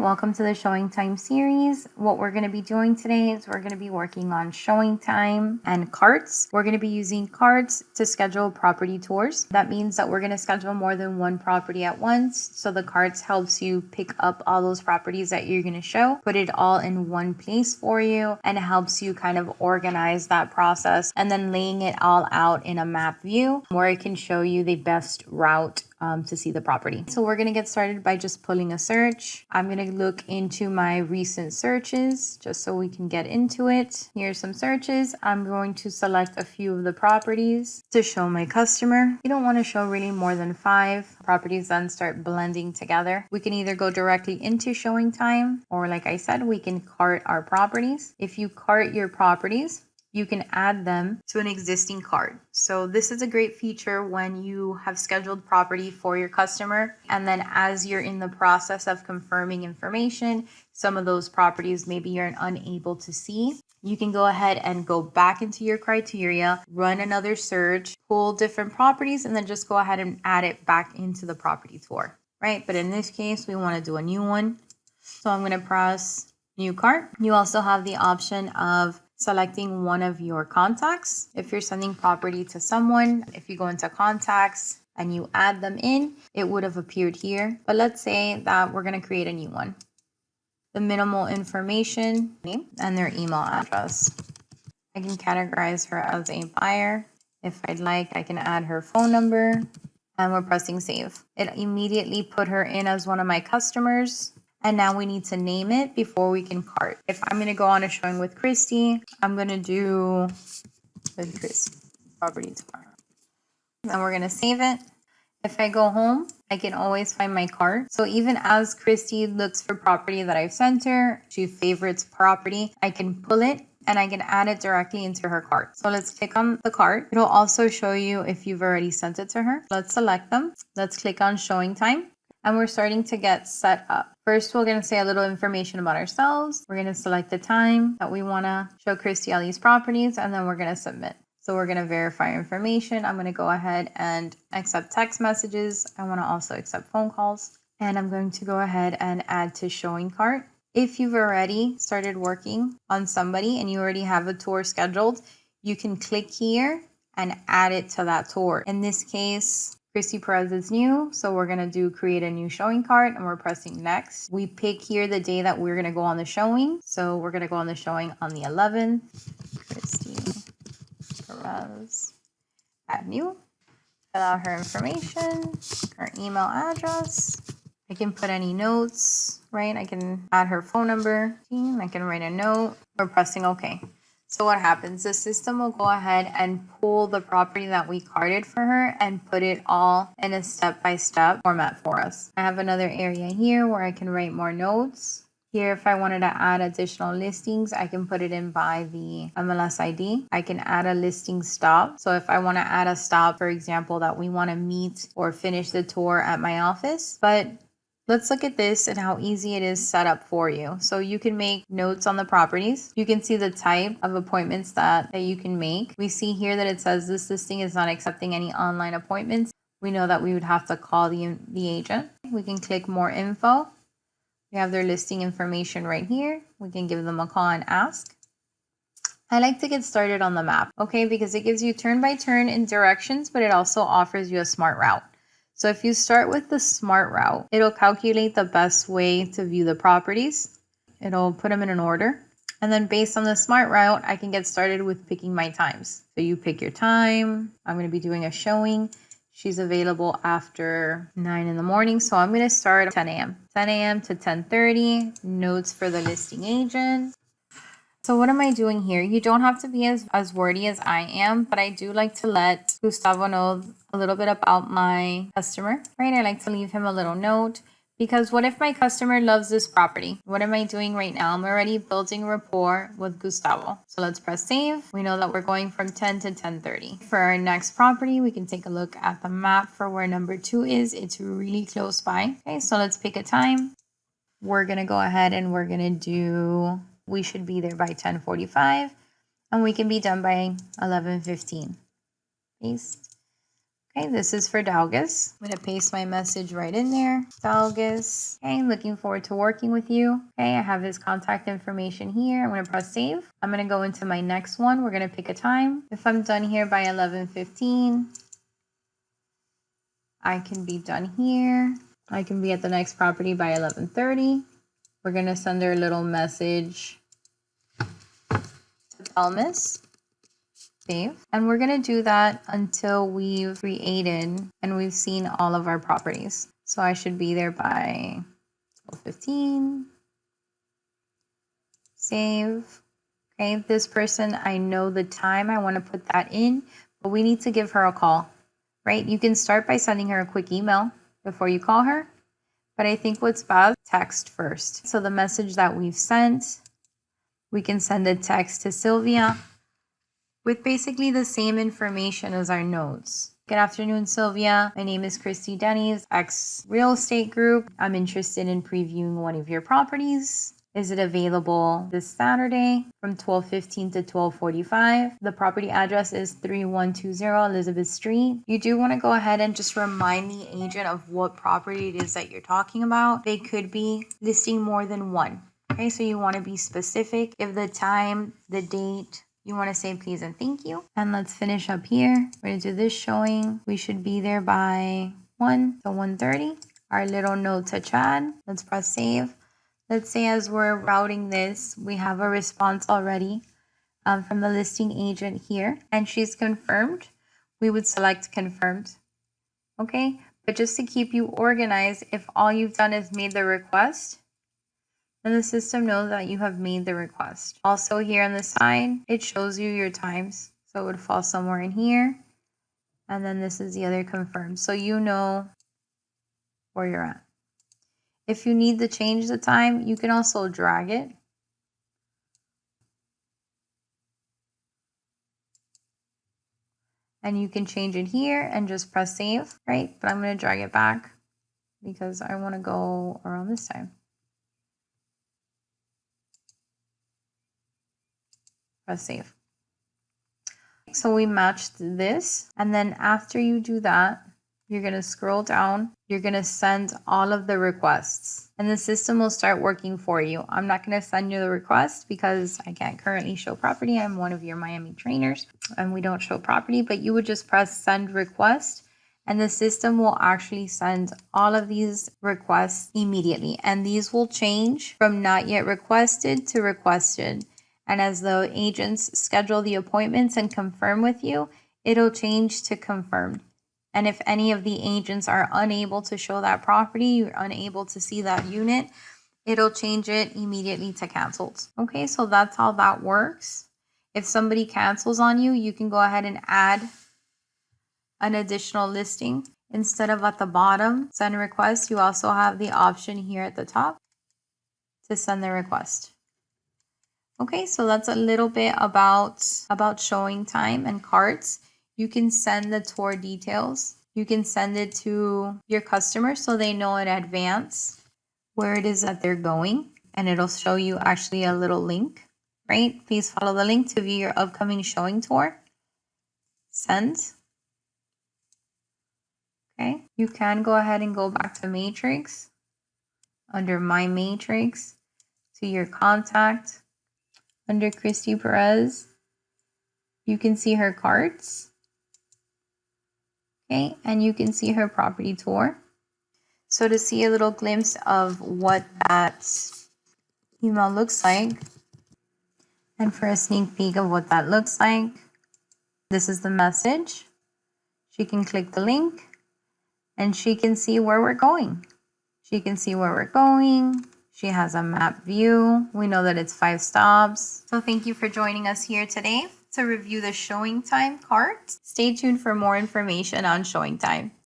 welcome to the Showing Time series. What we're going to be doing today is we're going to be working on showing time and carts. We're going to be using carts to schedule property tours. That means that we're going to schedule more than one property at once. So the carts helps you pick up all those properties that you're going to show, put it all in one place for you, and it helps you kind of organize that process and then laying it all out in a map view where it can show you the best route to see the property. So we're going to get started by just pulling a search. I'm going to look into my recent searches just so we can get into it. Here's some searches. I'm going to select a few of the properties to show my customer. You don't want to show really more than 5 properties, then start blending together. We can either go directly into showing time, or like I said, we can cart our properties. If you cart your properties, you can add them to an existing cart. So this is a great feature when you have scheduled property for your customer. And then as you're in the process of confirming information, some of those properties maybe you're unable to see. You can go ahead and go back into your criteria, run another search, pull different properties, and then just go ahead and add it back into the property tour, right? But in this case, we want to do a new one. So I'm going to press new cart. You also have the option of selecting one of your contacts. If you're sending property to someone, if you go into contacts and you add them in, it would have appeared here. But let's say that we're going to create a new one. The minimal information, name, and their email address. I can categorize her as a buyer. If I'd like, I can add her phone number, and we're pressing save. It immediately put her in as one of my customers. And now we need to name it before we can cart. If I'm going to go on a showing with Christy, I'm going to do with Christy property tomorrow. Then we're going to save it. If I go home, I can always find my cart. So even as Christy looks for property that I've sent her, she favorites property, I can pull it and I can add it directly into her cart. So let's click on the cart. It'll also show you if you've already sent it to her. Let's select them. Let's click on showing time. And we're starting to get set up. First, we're going to say a little information about ourselves. We're going to select the time that we want to show Christy all these properties, and then we're going to submit. So we're going to verify information. I'm going to go ahead and accept text messages. I want to also accept phone calls. And I'm going to go ahead and add to showing cart. If you've already started working on somebody and you already have a tour scheduled, you can click here and add it to that tour. In this case, Christy Perez is new, so we're going to do create a new showing cart, and we're pressing next. We pick here the day that we're going to go on the showing. So we're going to go on the showing on the 11th. Christy Perez, add new. Fill out her information, her email address. I can put any notes, right? I can add her phone number. I can write a note. We're pressing OK. So what happens? The system will go ahead and pull the property that we carted for her and put it all in a step-by-step format for us. I have another area here where I can write more notes. Here, if I wanted to add additional listings, I can put it in by the MLS ID. I can add a listing stop. So if I want to add a stop, for example, that we want to meet or finish the tour at my office, but let's look at this and how easy it is set up for you. So you can make notes on the properties. You can see the type of appointments that you can make. We see here that it says this listing is not accepting any online appointments. We know that we would have to call the agent. We can click more info. We have their listing information right here. We can give them a call and ask. I like to get started on the map, okay, because it gives you turn by turn in directions, but it also offers you a smart route. So if you start with the smart route, it'll calculate the best way to view the properties. It'll put them in an order. And then based on the smart route, I can get started with picking my times. So you pick your time. I'm going to be doing a showing. She's available after 9 in the morning. So I'm going to start at 10 a.m. 10 a.m. to 10:30. Notes for the listing agent. So what am I doing here? You don't have to be as wordy as I am, but I do like to let Gustavo know a little bit about my customer, right? I like to leave him a little note, because what if my customer loves this property? What am I doing right now? I'm already building rapport with Gustavo. So let's press save. We know that we're going from 10 to 10:30. For our next property, we can take a look at the map for where number 2 is. It's really close by. Okay, so let's pick a time. We're going to go ahead and we're going to do... We should be there by 10:45, and we can be done by 11:15. Paste. Okay, this is for Dalgas. I'm going to paste my message right in there. Dalgas. Okay, looking forward to working with you. Okay, I have his contact information here. I'm going to press save. I'm going to go into my next one. We're going to pick a time. If I'm done here by 11:15, I can be done here. I can be at the next property by 11:30. We're going to send her a little message to Thomas. Save. And we're going to do that until we've created and we've seen all of our properties. So I should be there by 12:15. Save. Okay, this person, I know the time. I want to put that in, but we need to give her a call, right? You can start by sending her a quick email before you call her, but I think what's best, text first. So the message that we've sent, we can send a text to Sylvia with basically the same information as our notes. Good afternoon, Sylvia. My name is Christy Denny's, ex real estate group. I'm interested in previewing one of your properties. Is it available this Saturday from 12:15 to 12:45? The property address is 3120 Elizabeth Street. You do want to go ahead and just remind the agent of what property it is that you're talking about. They could be listing more than one. Okay, so you want to be specific. Give the time, the date. You want to say please and thank you. And let's finish up here. We're going to do this showing. We should be there by 1 to 1:30. Our little note to Chad. Let's press save. Let's say as we're routing this, we have a response already from the listing agent here. And she's confirmed. We would select confirmed. Okay. But just to keep you organized, if all you've done is made the request, and the system knows that you have made the request. Also here on the side, it shows you your times. So it would fall somewhere in here. And then this is the other confirmed. So you know where you're at. If you need to change the time, you can also drag it. And you can change it here and just press save, right? But I'm going to drag it back because I want to go around this time. Press save. So we matched this, and then after you do that, you're going to scroll down. You're going to send all of the requests, and the system will start working for you. I'm not going to send you the request because I can't currently show property. I'm one of your Miami trainers, and we don't show property, but you would just press send request, and the system will actually send all of these requests immediately, and these will change from not yet requested to requested. And as the agents schedule the appointments and confirm with you, it'll change to confirmed. And if any of the agents are unable to show that property, you're unable to see that unit, it'll change it immediately to canceled. Okay, so that's how that works. If somebody cancels on you, you can go ahead and add an additional listing. Instead of at the bottom, send request, you also have the option here at the top to send the request. Okay, so that's a little bit about ShowingTime and carts. You can send the tour details. You can send it to your customers so they know in advance where it is that they're going. And it'll show you actually a little link, right? Please follow the link to view your upcoming showing tour. Send. Okay, you can go ahead and go back to Matrix. Under My Matrix, to your contact. Under Christy Perez, you can see her cards. Okay, and you can see her property tour. So to see a little glimpse of what that email looks like, and for a sneak peek of what that looks like, this is the message. She can click the link, and she can see where we're going. She can see where we're going. She has a map view. We know that it's 5 stops. So thank you for joining us here today to review the ShowingTime cart. Stay tuned for more information on ShowingTime.